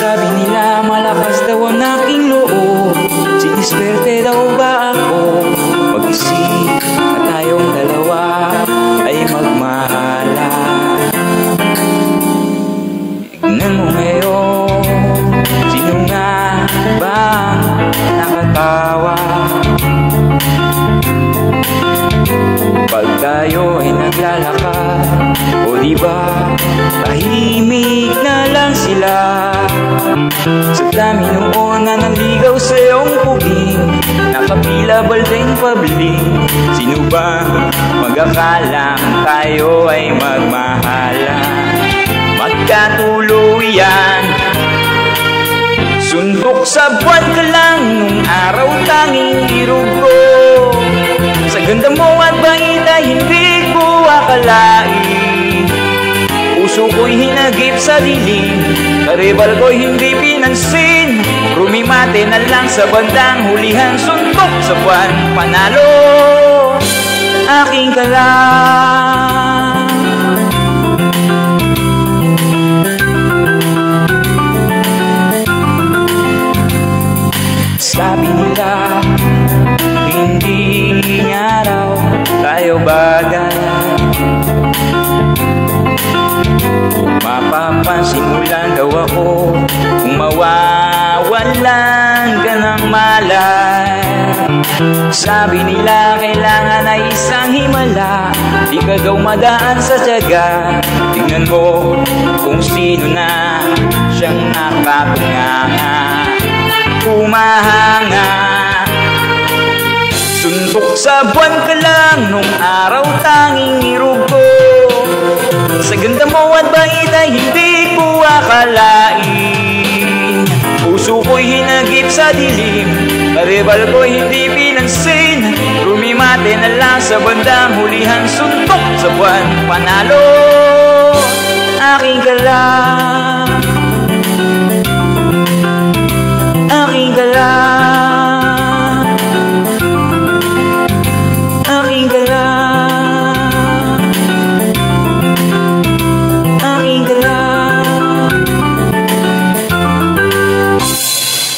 Sabi nila malakas daw ang aking loob, siniswerte daw ba ako? Mag-isip na tayong dalawa ay magmahalan. Tignan mo ngayon, sino nga ba nakatawa? Pag tayo ay naglalakad, o diba tahimik na lang sila. Sa dami noon na naligaw sa iyong puging, nakapila baldeng pabling. Sino ba mag-akalang tayo ay magmahalan? Magkatuluyan, suntok sa buwan ka lang nung araw tanging irugo. Sa ganda mo at bangit ay hindi ko akalain. Puso ko'y hinagip sa dilim, karibal ko'y hindi pinansin. Rumimate na lang sa bandang hulihan, suntok sa buwan, panalo aking ka lang. Sabi nila hindi nga raw tayo bagay, mapapansin mo lang daw ako kung mawawalan ka ng malay. Sabi nila kailangan ay isang himala, di ka daw madaan sa tiyaga. Tingnan mo kung sino na siyang nakatunganga, humahanga. Suntok sa buwan ka lang nung araw tanging irugo. Sa ganda mo at bait ay hindi ko akalain. Puso ko'y hinagip sa dilim, karibal ko'y hindi pinansin. Rumimate na lang sa bandang hulihan, suntok sa buwan, panalo aking ka lang.